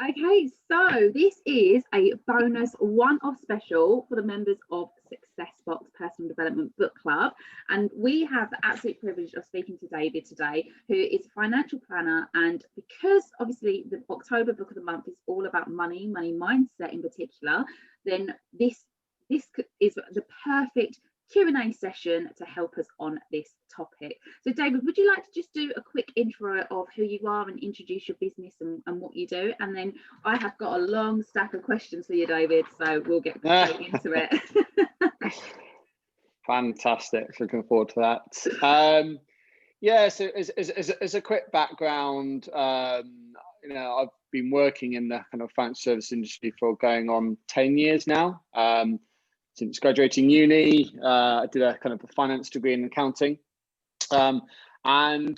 Okay, so this is a bonus one-off special for the members of Success Box Personal Development Book Club. And we have the absolute privilege of speaking to David today, who is a financial planner. And because obviously the October book of the month is all about money mindset in particular, then this is the perfect Q&A session to help us on this topic. So David, would you like to just do a quick intro of who you are and introduce your business and what you do? And then I have got a long stack of questions for you, David, so we'll get straight into it. Fantastic, looking forward to that. Yeah, so as a quick background, you know, I've been working in the kind of financial service industry for going on 10 years now. Since graduating uni, I did a kind of a finance degree in accounting. And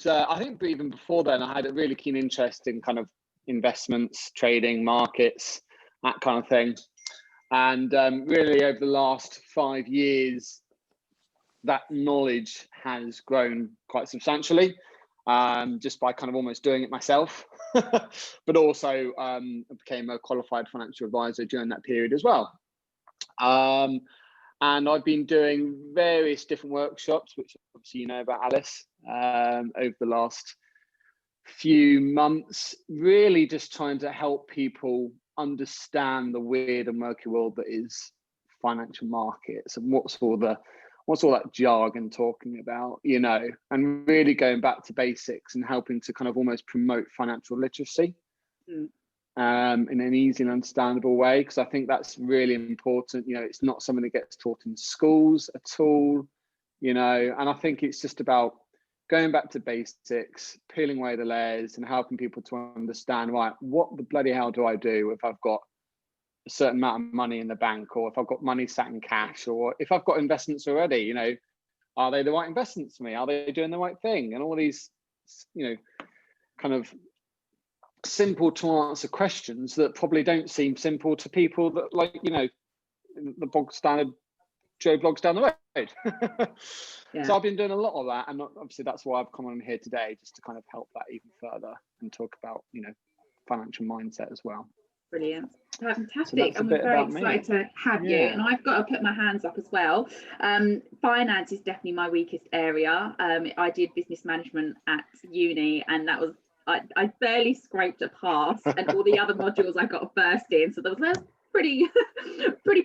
I think even before then, I had a really keen interest in kind of investments, trading, markets, that kind of thing. And really over the last 5 years, that knowledge has grown quite substantially, just by kind of almost doing it myself. But also I became a qualified financial advisor during that period as well. And I've been doing various different workshops, which obviously you know about, Alice, over the last few months, really just trying to help people understand the weird and murky world that is financial markets and what's all that jargon talking about, you know, and really going back to basics and helping to kind of almost promote financial literacy. In an easy and understandable way, because I think that's really important. You know, it's not something that gets taught in schools at all, you know, and I think it's just about going back to basics, peeling away the layers and helping people to understand, right, what the bloody hell do I do if I've got a certain amount of money in the bank, or if I've got money sat in cash, or if I've got investments already, you know, are they the right investments for me? Are they doing the right thing? And all these, you know, kind of simple to answer questions that probably don't seem simple to people that, like, you know, the bog standard Joe blogs down the road. Yeah. So I've been doing a lot of that, and obviously that's why I've come on here today, just to kind of help that even further and talk about, you know, financial mindset as well. Brilliant. Fantastic. And we're very excited to have you. And I've got to put my hands up as well. Finance is definitely my weakest area. I did business management at uni, and that was I barely scraped a pass, and all the other modules I got a first in. So there was a pretty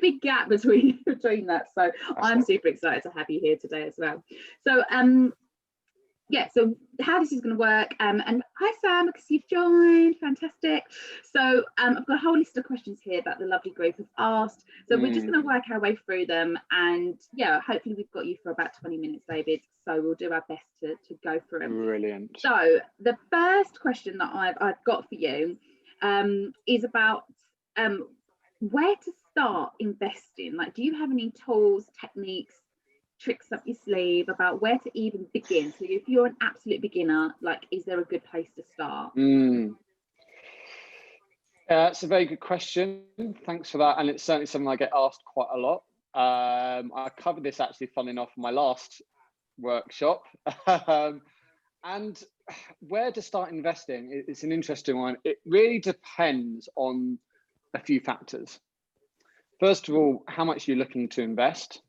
big gap between that. So I'm super excited to have you here today as well. So yeah, so how this is going to work, and hi Sam, because you've joined, fantastic. So I've got a whole list of questions here that the lovely group have asked, so we're just going to work our way through them, and yeah, hopefully we've got you for about 20 minutes, David, so we'll do our best to go through them. Brilliant. So the first question that I've got for you is about where to start investing. Like, do you have any tools, techniques, tricks up your sleeve about where to even begin? So if you're an absolute beginner, like, is there a good place to start? It's a very good question, thanks for that, and it's certainly something I get asked quite a lot. I covered this actually, funny enough, in my last workshop. And where to start investing, it's an interesting one. It really depends on a few factors. First of all, how much you're looking to invest.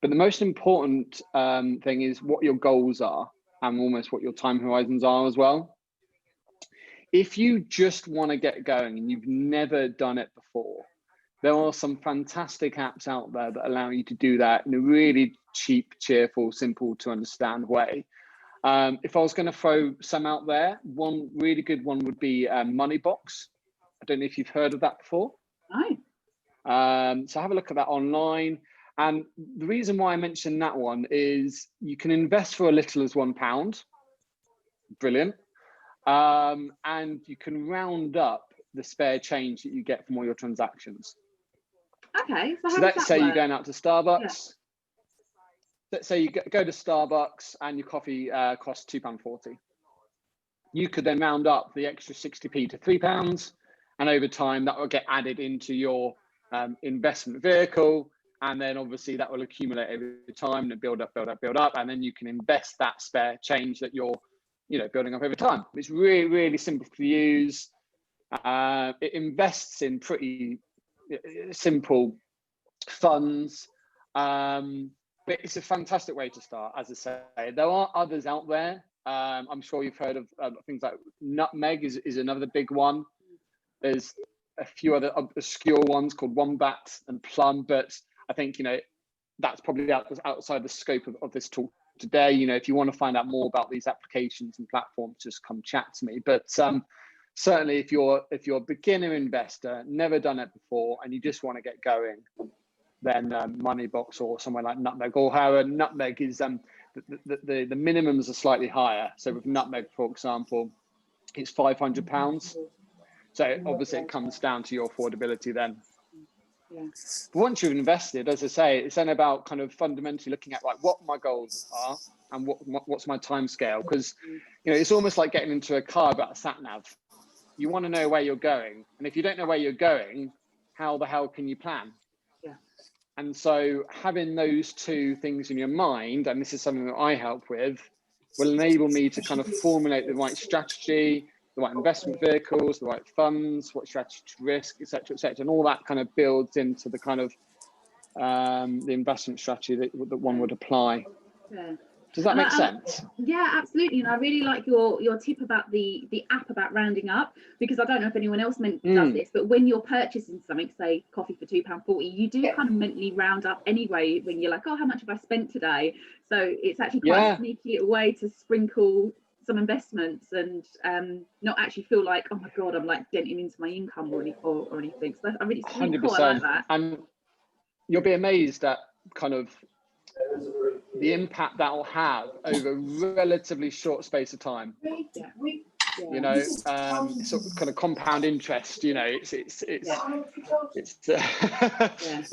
But the most important thing is what your goals are, and almost what your time horizons are as well. If you just want to get going and you've never done it before, there are some fantastic apps out there that allow you to do that in a really cheap, cheerful, simple to understand way. If I was going to throw some out there, one really good one would be Moneybox. I don't know if you've heard of that before. No. So have a look at that online. And the reason why I mentioned that one is you can invest for as little as £1. Brilliant. And you can round up the spare change that you get from all your transactions. Okay. So let's say you're going out to Starbucks. Yeah. Let's say you go to Starbucks and your coffee costs £2.40. You could then round up the extra 60p to £3. And over time, that will get added into your investment vehicle. And then obviously that will accumulate over time and build up. And then you can invest that spare change that you're, you know, building up over time. It's really, really simple to use. It invests in pretty simple funds, but it's a fantastic way to start. As I say, there are others out there. I'm sure you've heard of things like Nutmeg is another big one. There's a few other obscure ones called Wombat and Plum, but I think, you know, that's probably outside the scope of this talk today. You know, if you want to find out more about these applications and platforms, just come chat to me. But certainly if you're a beginner investor, never done it before, and you just want to get going, then Moneybox or somewhere like Nutmeg, or how Nutmeg is, the minimums are slightly higher. So with Nutmeg, for example, it's £500. So obviously it comes down to your affordability then. Yeah. But once you've invested, as I say, it's then about kind of fundamentally looking at like what my goals are and what's my time scale. Because, you know, it's almost like getting into a car about a sat nav. You want to know where you're going. And if you don't know where you're going, how the hell can you plan? Yeah. And so having those two things in your mind, and this is something that I help with, will enable me to kind of formulate the right strategy, the right investment vehicles, the right funds, what strategy to risk, et cetera, and all that kind of builds into the kind of the investment strategy that one would apply. Yeah. Does that make sense? Yeah, absolutely. And I really like your tip about the app about rounding up, because I don't know if anyone else does this, but when you're purchasing something, say coffee for £2.40, you do kind of mentally round up anyway when you're like, oh, how much have I spent today? So it's actually quite a sneaky way to sprinkle some investments and not actually feel like, oh my God, I'm like denting into my income or anything. So I really, really cool. I like that. And you'll be amazed at kind of the impact that will have over a relatively short space of time. Yeah. You know, sort of kind of compound interest. You know, it's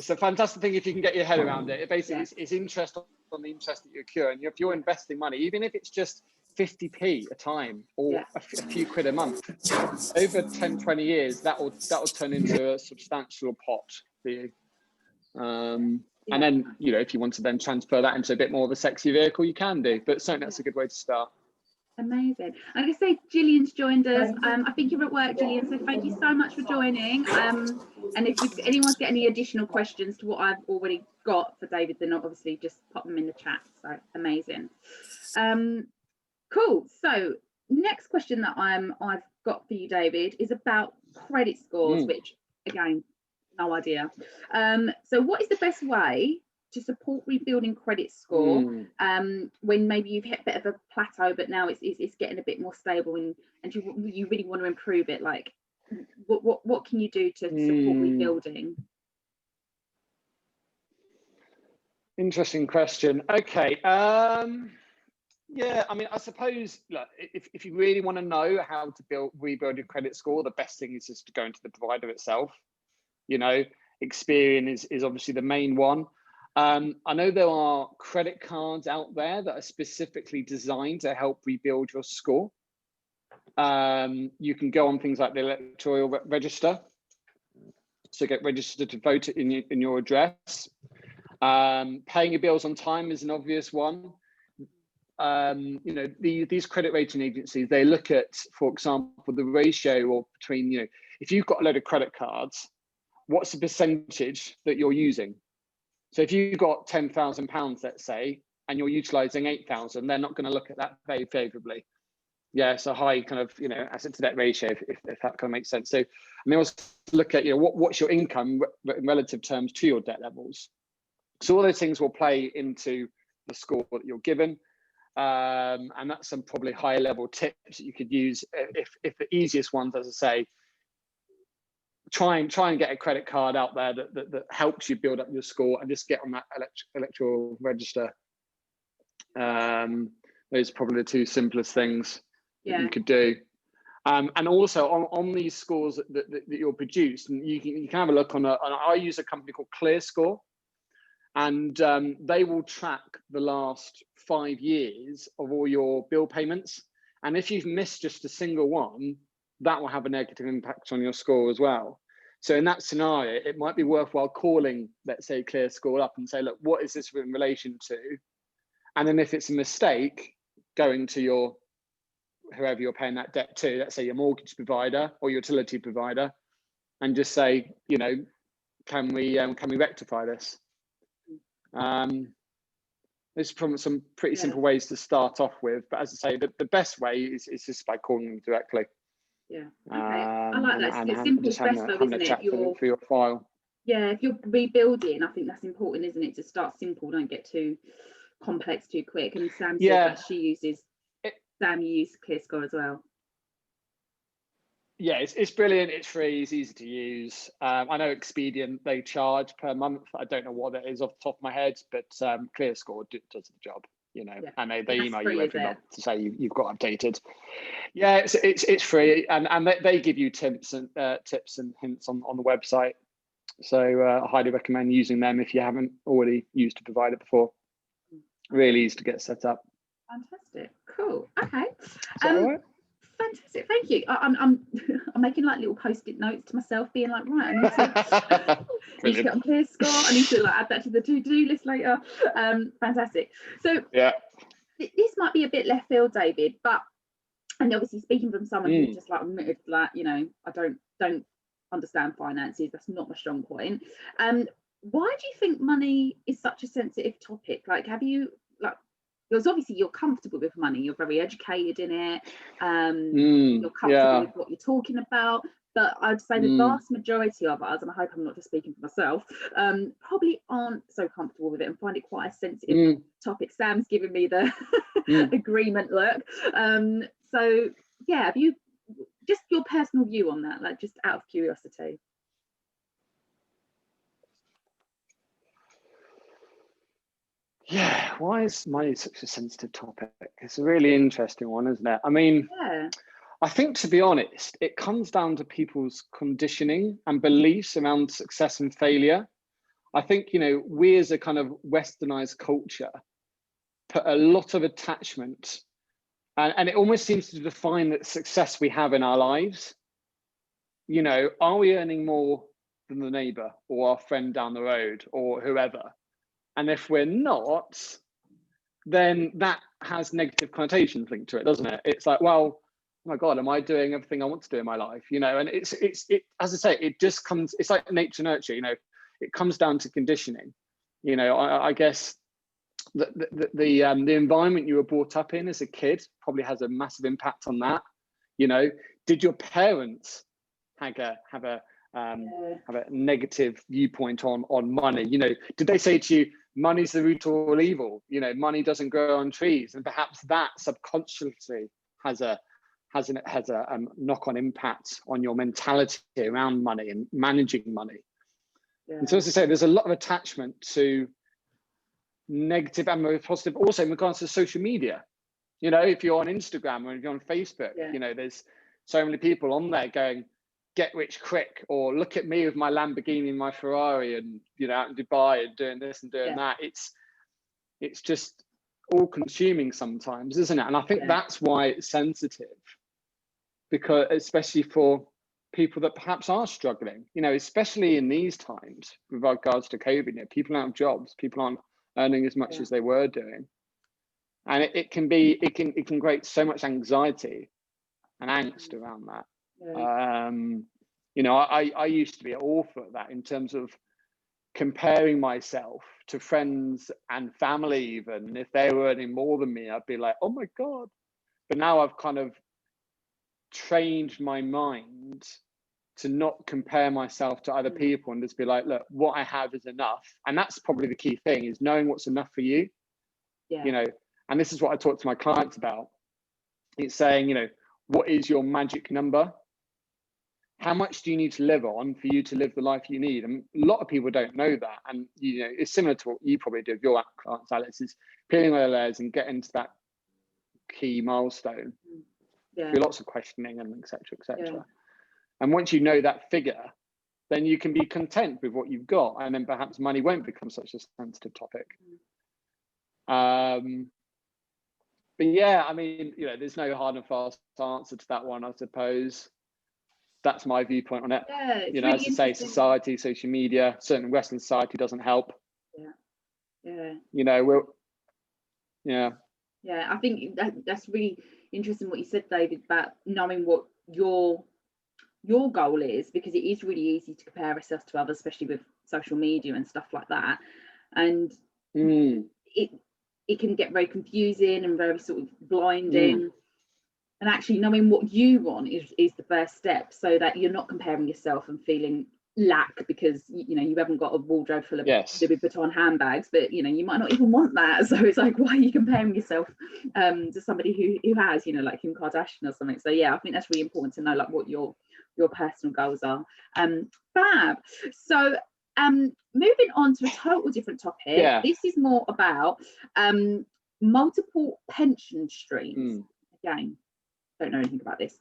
a fantastic thing if you can get your head around it. It basically it's interest on the interest that you accrue, and if you're investing money, even if it's just 50p a time or a few quid a month, over 10-20 years, that will turn into a substantial pot for you. And then, you know, if you want to then transfer that into a bit more of a sexy vehicle, you can do, but certainly that's a good way to start. Amazing. I'm going to say Gillian's joined us. I think you're at work, Gillian, so thank you so much for joining. And if anyone's got any additional questions to what I've already got for David, then obviously just pop them in the chat. So amazing. Cool. So next question that I've got for you, David, is about credit scores, which again, no idea. So what is the best way to support rebuilding credit score when maybe you've hit a bit of a plateau, but now it's getting a bit more stable and you really want to improve it? Like what can you do to support rebuilding? Interesting question. Okay. Yeah, I mean, I suppose, look, if you really want to know how to rebuild your credit score, the best thing is just to go into the provider itself. You know, Experian is obviously the main one. I know there are credit cards out there that are specifically designed to help rebuild your score. You can go on things like the electoral register, so get registered to vote in your address. Paying your bills on time is an obvious one. You know, these credit rating agencies, they look at, for example, the ratio between, you know, if you've got a load of credit cards, what's the percentage that you're using? So if you've got £10,000, let's say, and you're utilizing 8,000, they're not going to look at that very favorably. Yeah, it's a high kind of, you know, asset to debt ratio, if that kind of makes sense. So, and they also look at, you know, what's your income in relative terms to your debt levels. So all those things will play into the score that you're given. And that's some probably higher level tips that you could use. If the easiest ones, as I say, try and get a credit card out there that helps you build up your score, and just get on that electoral register. Those are probably the two simplest things that you could do. And also on these scores that you'll produce, and you can have a look on I use a company called ClearScore, and they will track the last 5 years of all your bill payments. And if you've missed just a single one, that will have a negative impact on your score as well. So in that scenario, it might be worthwhile calling, let's say, ClearScore up and say, look, what is this in relation to? And then if it's a mistake, going to your whoever you're paying that debt to, let's say your mortgage provider or utility provider, and just say, you know, can we rectify this? There's probably some pretty simple ways to start off with, but as I say, the best way is just by calling them directly. Yeah. Okay. I like that. It's simple, best though, isn't it? For your file. Yeah, if you're rebuilding, I think that's important, isn't it? To start simple, don't get too complex too quick. And Sam says that she uses. Sam, you use ClearScore as well. Yeah, it's brilliant. It's free. It's easy to use. I know Expedient, they charge per month. I don't know what it is off the top of my head, but ClearScore does the job. You know, and they email you every month to say you've got updated. Yeah, it's free, and they give you tips and hints on the website. So I highly recommend using them if you haven't already used a provider before. Really easy to get set up. Fantastic. Cool. Okay. Is that all right? Fantastic, thank you. I'm making like little post-it notes to myself, being like, right, I need to get on ClearScore. I need to like add that to the to-do list later. Fantastic. So yeah, this might be a bit left field, David, but and obviously speaking from someone who's just like admitted, like, you know, I don't understand finances. That's not my strong point. Why do you think money is such a sensitive topic? Like, have you like? Because obviously you're comfortable with money, you're very educated in it, you're comfortable with what you're talking about, but I'd say the vast majority of us, and I hope I'm not just speaking for myself, probably aren't so comfortable with it and find it quite a sensitive topic. Sam's giving me the agreement look. So yeah, have you, just your personal view on that, like just out of curiosity? Yeah, why is money such a sensitive topic? It's a really interesting one, isn't it? I mean, I think, to be honest, it comes down to people's conditioning and beliefs around success and failure. I think, you know, we as a kind of westernized culture put a lot of attachment, and it almost seems to define the success we have in our lives. You know, are we earning more than the neighbor or our friend down the road or whoever? And if we're not, then that has negative connotations linked to it, doesn't it? It's like, well, oh my God, am I doing everything I want to do in my life? You know, and it as I say, it just comes, it's like nature nurture, you know, it comes down to conditioning. You know, I guess the environment you were brought up in as a kid probably has a massive impact on that. You know, did your parents have a negative viewpoint on money? You know, did they say to you, money's the root of all evil? You know, money doesn't grow on trees, and perhaps that subconsciously has a knock-on impact on your mentality around money and managing money. And so, as I say, there's a lot of attachment to negative and positive, also in regards to social media. You know, if you're on Instagram or if you're on Facebook, you know, there's so many people on there going, get rich quick, or look at me with my Lamborghini and my Ferrari, and, you know, out in Dubai and doing this and doing that. It's just all consuming sometimes, isn't it? And I think that's why it's sensitive, because especially for people that perhaps are struggling, you know, especially in these times with regards to COVID, you know, people don't have jobs, people aren't earning as much as they were doing. And it can create so much anxiety and angst around that. You know, I used to be awful at that in terms of comparing myself to friends and family. Even if they were earning more than me, I'd be like, oh my God. But now I've kind of trained my mind to not compare myself to other people and just be like, look, what I have is enough. And that's probably the key thing, is knowing what's enough for you. You know, and this is what I talk to my clients about. It's saying, you know, what is your magic number? How much do you need to live on for you to live the life you need? And a lot of people don't know that. And, you know, it's similar to what you probably do with your clients, Alex, is peeling away the layers and getting to that key milestone. There'll be lots of questioning and et cetera, et cetera. And once you know that figure, then you can be content with what you've got. And then perhaps money won't become such a sensitive topic. But yeah, I mean, you know, there's no hard and fast answer to that one, I suppose. That's my viewpoint on it. You know, really, as I say, society, social media, certainly Western society doesn't help. You know, Yeah, I think that's really interesting what you said, David, about knowing what your goal is, because it is really easy to compare ourselves to others, especially with social media and stuff like that. And it can get very confusing and very sort of blinding. And actually knowing what you want is the first step, so that you're not comparing yourself and feeling lack because you haven't got a wardrobe full of Louis Vuitton handbags, but you might not even want that. So it's like, why are you comparing yourself to somebody who has, like Kim Kardashian or something? So yeah, I think that's really important to know, like, what your personal goals are. Fab. So moving on to a total different topic. This is more about multiple pension streams. Again, don't know anything about this.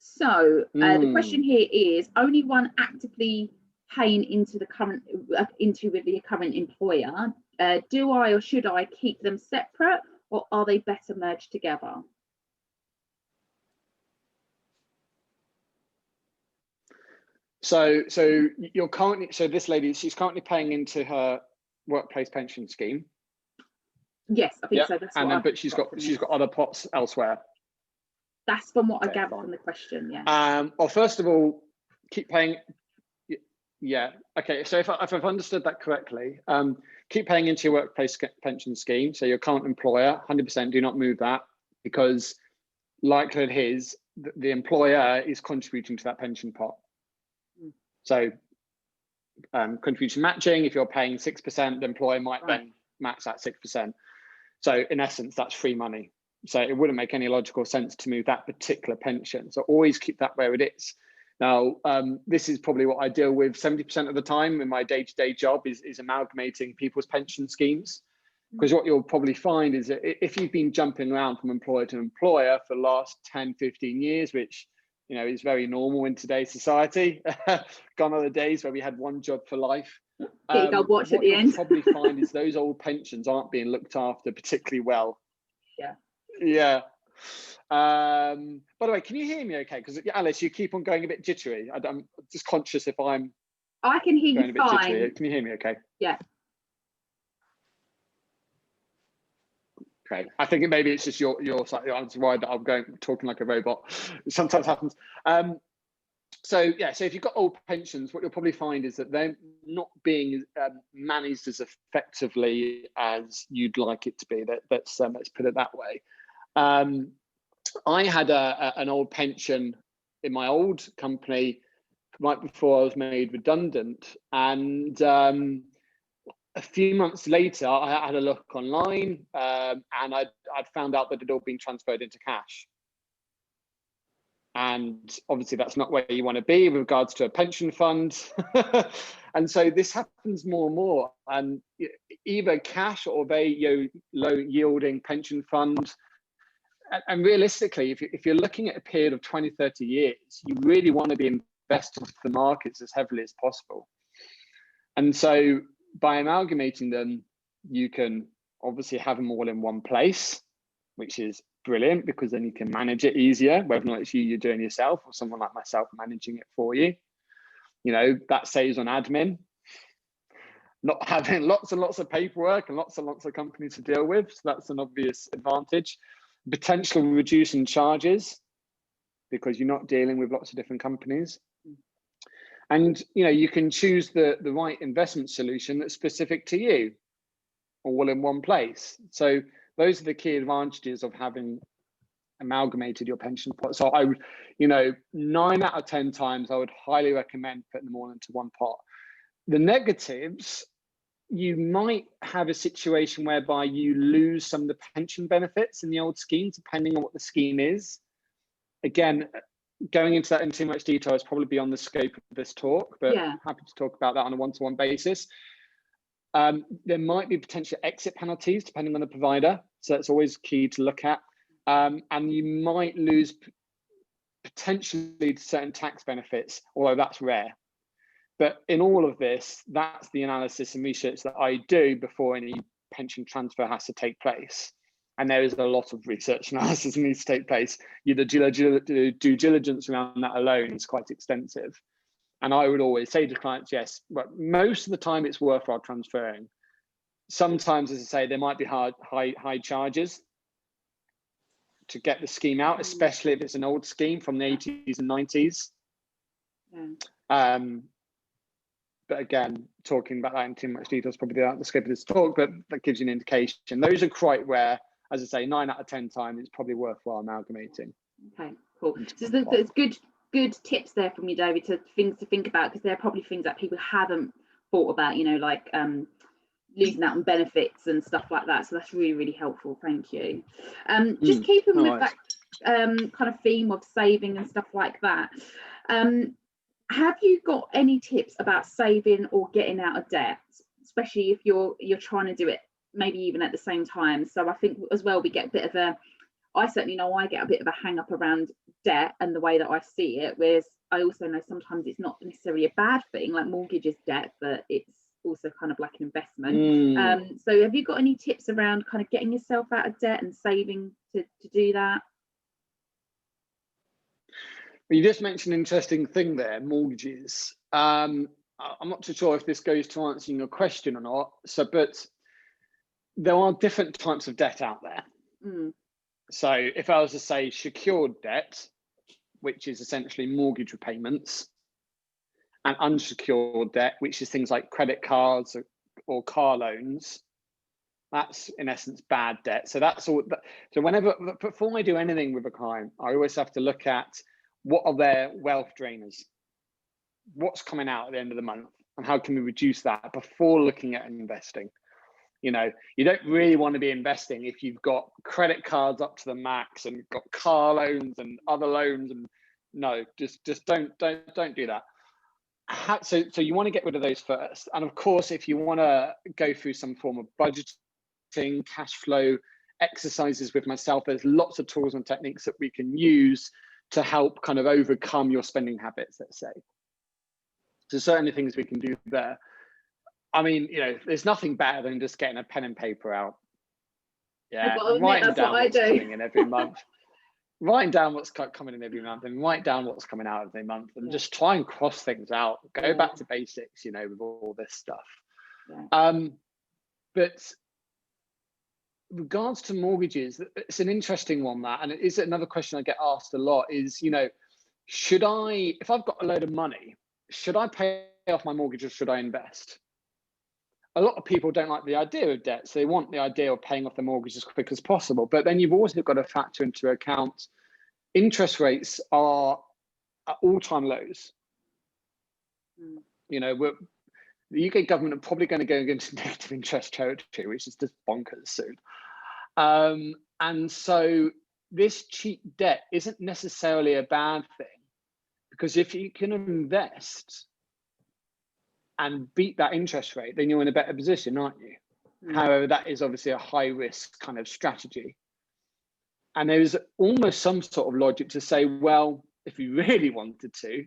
So the question here is, only one actively paying into the current with the current employer. Do I or should I keep them separate, or are they better merged together? So you're currently, so this lady, she's currently paying into her workplace pension scheme. Yes, I think so. That's but she's got other pots elsewhere. That's from what I gathered from the question. Yeah. Well, first of all, keep paying. Yeah. Okay. So if I've understood that correctly, keep paying into your workplace pension scheme. So your current employer, 100%, do not move that, because likelihood is the employer is contributing to that pension pot. So contribution matching, if you're paying 6%, the employer might then match that 6%. So in essence, that's free money. So it wouldn't make any logical sense to move that particular pension. So always keep that where it is. Now, this is probably what I deal with 70% of the time in my day-to-day job is amalgamating people's pension schemes. Because what you'll probably find is that if you've been jumping around from employer to employer for the last 10, 15 years, which is very normal in today's society, gone are the days where we had one job for life. Watch at the end. What you'll probably find is those old pensions aren't being looked after particularly well. Yeah. By the way, can you hear me okay? Because Alice, you keep on going a bit jittery. I'm just conscious if I can hear you fine. Jittery. Can you hear me okay? Yeah. Okay. I think maybe it's just your answer why that I'm talking like a robot. It sometimes happens. So if you've got old pensions, what you'll probably find is that they're not being managed as effectively as you'd like it to be. Let's put it that way. I had an old pension in my old company right before I was made redundant, and a few months later, I had a look online, and I'd found out that it had all been transferred into cash. And obviously that's not where you want to be with regards to a pension fund. And so this happens more and more, and either cash or very low yielding pension fund. And realistically, if you're looking at a period of 20, 30 years, you really want to be invested into the markets as heavily as possible. And so by amalgamating them, you can obviously have them all in one place, which is brilliant, because then you can manage it easier, whether or not it's you're doing yourself or someone like myself managing it for you. That saves on admin, not having lots and lots of paperwork and lots of companies to deal with. So that's an obvious advantage. Potential reducing charges, because you're not dealing with lots of different companies. And you can choose the right investment solution that's specific to you, all in one place. So those are the key advantages of having amalgamated your pension pot. So I would, 9 out of 10 times, I would highly recommend putting them all into one pot. The negatives, you might have a situation whereby you lose some of the pension benefits in the old scheme, depending on what the scheme is. Again, going into that in too much detail is probably beyond the scope of this talk, but happy to talk about that on a one-to-one basis. There might be potential exit penalties depending on the provider, so it's always key to look at. And you might lose potentially certain tax benefits, although that's rare. But in all of this, that's the analysis and research that I do before any pension transfer has to take place. And there is a lot of research analysis that needs to take place. The due diligence around that alone is quite extensive. And I would always say to clients, yes, but most of the time it's worthwhile transferring. sometimes, as I say, there might be high charges to get the scheme out, especially if it's an old scheme from the 80s and 90s. But again, talking about that in too much detail is probably out the scope of this talk, but that gives you an indication. Those are quite rare. As I say, 9 out of 10 times, it's probably worthwhile amalgamating. Okay, cool. So there's good tips there from you, David, things to think about, because they're probably things that people haven't thought about, like losing out on benefits and stuff like that. So that's really, really helpful. Thank you. Just keeping with that kind of theme of saving and stuff like that. Have you got any tips about saving or getting out of debt, especially if you're trying to do it maybe even at the same time? So I think as well, we get a bit of I certainly know I get a bit of a hang up around debt and the way that I see it, whereas I also know sometimes it's not necessarily a bad thing, like mortgage is debt, but it's also kind of like an investment. So have you got any tips around kind of getting yourself out of debt and saving to do that? You just mentioned an interesting thing there, mortgages. I'm not too sure if this goes to answering your question or not. But there are different types of debt out there. So if I was to say secured debt, which is essentially mortgage repayments, and unsecured debt, which is things like credit cards or car loans, that's in essence bad debt. So that's all. So before I do anything with a client, I always have to look at what are their wealth drainers, what's coming out at the end of the month, and how can we reduce that before looking at investing. You don't really want to be investing if you've got credit cards up to the max and got car loans and other loans, and no, just don't do that. So you want to get rid of those first. And of course, if you want to go through some form of budgeting, cash flow exercises with myself, there's lots of tools and techniques that we can use to help kind of overcome your spending habits, let's say. So certainly things we can do there. I mean, there's nothing better than just getting a pen and paper out. Yeah, writing down what's coming in every month. Writing down what's coming in every month, and write down what's coming out every month, and just try and cross things out. Go back to basics, with all this stuff. But regards to mortgages, it's an interesting one, that, and it is another question I get asked a lot is, should I, if I've got a load of money, should I pay off my mortgage or should I invest? A lot of people don't like the idea of debt, so they want the idea of paying off the mortgage as quick as possible. But then you've also got to factor into account interest rates are at all-time lows. The UK government are probably going to go into negative interest territory, which is just bonkers soon. And so this cheap debt isn't necessarily a bad thing, because if you can invest and beat that interest rate, then you're in a better position, aren't you? However, that is obviously a high risk kind of strategy. And there's almost some sort of logic to say, well, if you really wanted to,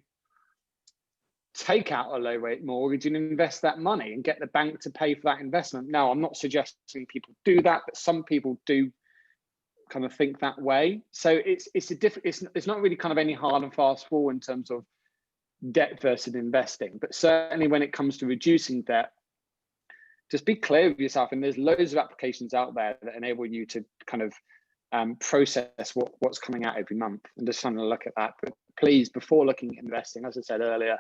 take out a low rate mortgage and invest that money and get the bank to pay for that investment. Now, I'm not suggesting people do that, but some people do kind of think that way. So it's not really kind of any hard and fast rule in terms of debt versus investing, but certainly when it comes to reducing debt, just be clear with yourself. And there's loads of applications out there that enable you to kind of process what's coming out every month, and just trying to look at that. But please, before looking at investing, as I said earlier,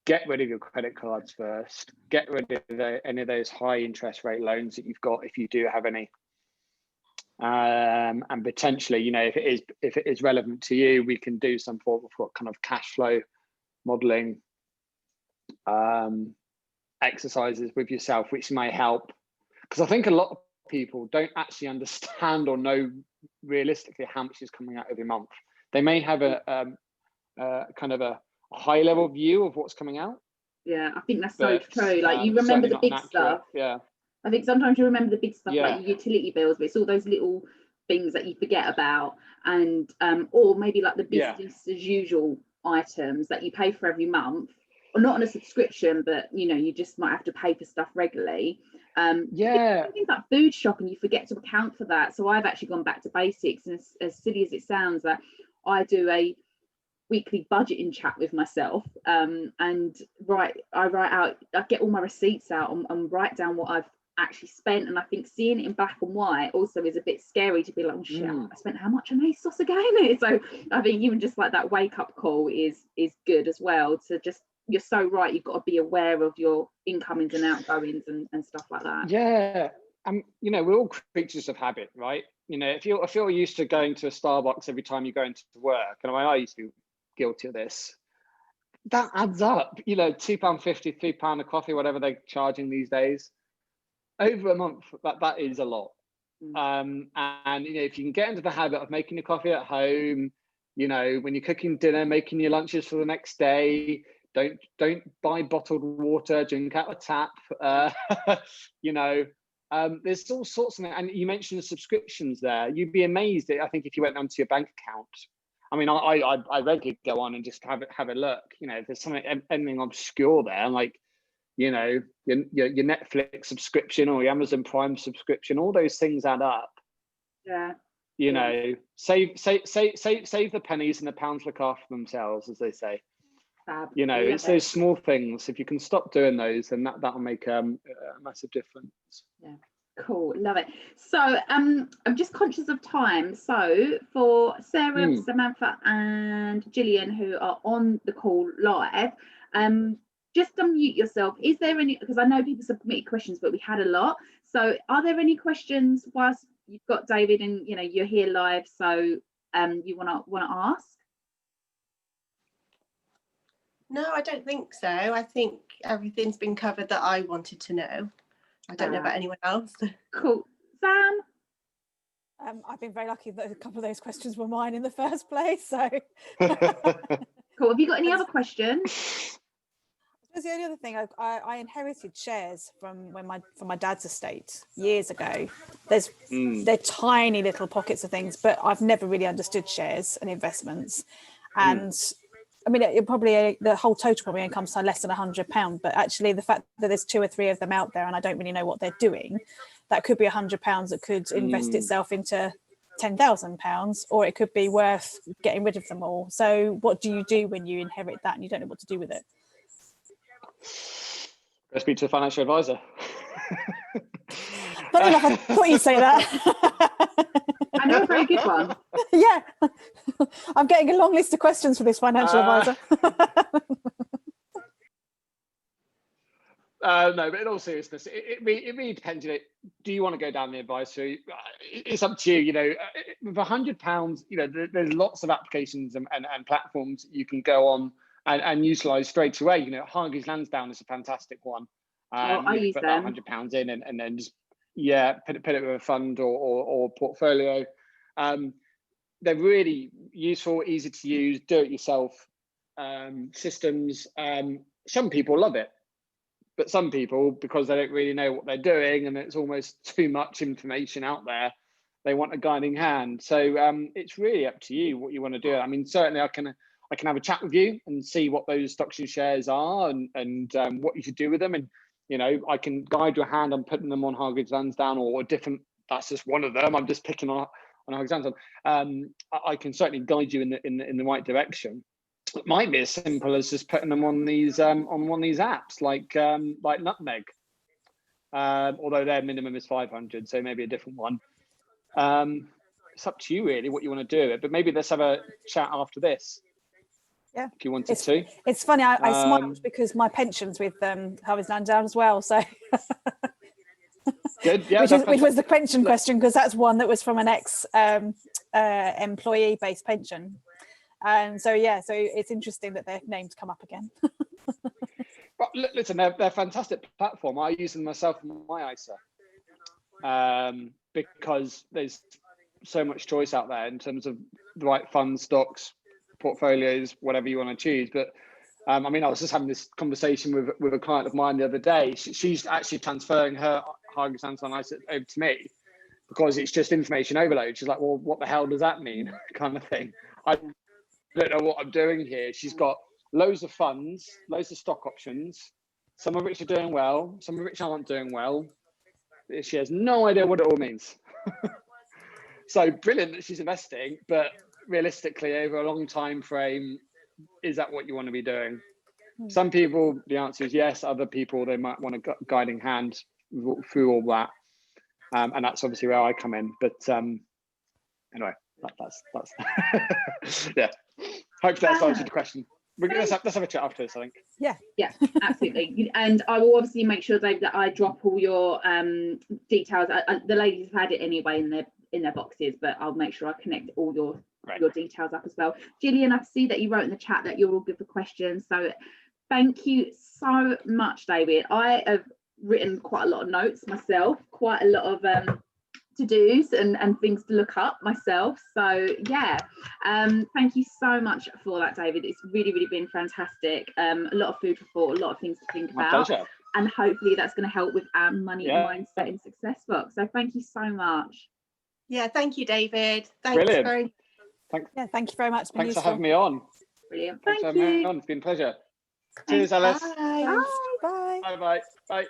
get rid of your credit cards first. Get rid of any of those high interest rate loans that you've got, if you do have any. And potentially, if it is relevant to you, we can do some form of kind of cash flow modeling exercises with yourself, which may help, because I think a lot of people don't actually understand or know realistically how much is coming out every month. They may have a kind of a high level view of what's coming out. Yeah, I think that's so true. Like, you remember the big stuff. Yeah, I think sometimes you remember the big stuff, like your utility bills, but it's all those little things that you forget about, and or maybe like the business as usual items that you pay for every month, or not on a subscription, but you just might have to pay for stuff regularly. Things like food shopping, you forget to account for that. So I've actually gone back to basics, and as silly as it sounds, that I do a weekly budgeting chat with myself, and I get all my receipts out and write down what I've actually spent. And I think seeing it in black and white also is a bit scary, to be like, oh shit, I spent how much on ASOS again? So I think even just like that wake up call is good as well, to just, you're so right, you've got to be aware of your incomings and outgoings and stuff like that. Yeah. You know, we're all creatures of habit, right? You know, if you're used to going to a Starbucks every time you go into work, and I used to be guilty of this, that adds up. You know, £2.50, £3 a coffee, whatever they're charging these days, over a month, that is a lot. And you know, if you can get into the habit of making your coffee at home, you know, when you're cooking dinner, making your lunches for the next day, don't buy bottled water, drink out the tap. You know, there's all sorts of, and you mentioned the subscriptions there. You'd be amazed, I think, if you went onto your bank account. I mean, I regularly go on and just have a look. You know, if there's something, anything obscure there, like, you know, your Netflix subscription or your Amazon Prime subscription, all those things add up. Yeah. You know, save the pennies and the pounds look after themselves, as they say. You know, it's those small things. If you can stop doing those, then that'll make a massive difference. Yeah. Cool, love it. So I'm just conscious of time. So for Sarah, Samantha and Gillian, who are on the call live, just unmute yourself. Is there any, because I know people submitted questions, but we had a lot. So are there any questions whilst you've got David and, you know, you're here live, so you want to ask? No, I don't think so. I think everything's been covered that I wanted to know. I don't know about anyone else. Cool. Sam? I've been very lucky that a couple of those questions were mine in the first place. So cool. Have you got any other questions? The only other thing, I inherited shares from my dad's estate years ago. They're tiny little pockets of things, but I've never really understood shares and investments. And I mean, it probably, the whole total probably comes to less than £100, but actually the fact that there's 2 or 3 of them out there and I don't really know what they're doing, that could be £100 that could invest itself into £10,000, or it could be worth getting rid of them all. So what do you do when you inherit that and you don't know what to do with it? Go speak to a financial advisor. Funny enough, I thought you'd say that. I know a very good one. Yeah. I'm getting a long list of questions for this financial advisor. No, but in all seriousness, it really depends. You know, do you want to go down the advisory? It's up to you. You know, with £100, you know, there's lots of applications and platforms you can go on and utilize straight away. You know, Hargreaves Lansdown is a fantastic one. I use put them. that £100 in and then just put it with a fund or portfolio. They're really useful, easy to use, do it yourself systems. Some people love it, but some people, because they don't really know what they're doing and it's almost too much information out there, they want a guiding hand. So it's really up to you what you want to do. I mean, certainly I can have a chat with you and see what those stocks and shares are and what you should do with them. And, you know, I can guide your hand on putting them on Hargreaves Lansdown or different. That's just one of them. I'm just picking on Hargreaves Lansdown. I can certainly guide you in the right direction. It might be as simple as just putting them on these on one of these apps like Nutmeg, although their minimum is 500, so maybe a different one. It's up to you really what you want to do. But maybe let's have a chat after this. Yeah, if you wanted to. It's funny. I smiled because my pension's with Hargreaves Lansdown as well. So good. Yeah, which was the pension question, because that's one that was from an ex employee based pension. And so so it's interesting that their names come up again. But listen, they're a fantastic platform. I use them myself in my ISA because there's so much choice out there in terms of the right funds, stocks, portfolios, whatever you want to choose. But I mean, I was just having this conversation with a client of mine the other day. She's actually transferring her Hargreaves Lansdown ISA over to me because it's just information overload. She's like, well, what the hell does that mean? Kind of thing. I don't know what I'm doing here. She's got loads of funds, loads of stock options, some of which are doing well, some of which aren't doing well. She has no idea what it all means. So brilliant that she's investing, but realistically over a long time frame, is that what you want to be doing? Some people, the answer is yes. Other people, they might want a guiding hand through all that. And that's obviously where I come in. But anyway, that's yeah. Hope that's answered the question. Let's have a chat after this, I think. Yeah, absolutely. And I will obviously make sure, Dave, that I drop all your details. The ladies have had it anyway in their boxes, but I'll make sure I connect all your details up as well. Gillian, I see that you wrote in the chat that you're all good for questions. So thank you so much, David. I have written quite a lot of notes myself, quite a lot of to-dos and things to look up myself. So yeah, thank you so much for that, David. It's really been fantastic. A lot of food for thought, a lot of things to think about. My pleasure. And hopefully that's going to help with our money mindset in Success Box. So thank you so much. Yeah, thank you, David. Thanks. Brilliant. Thank you very much. Thanks for having me on. Brilliant. Thank you. It's been a pleasure. Cheers, Alice. Bye. Bye. Bye.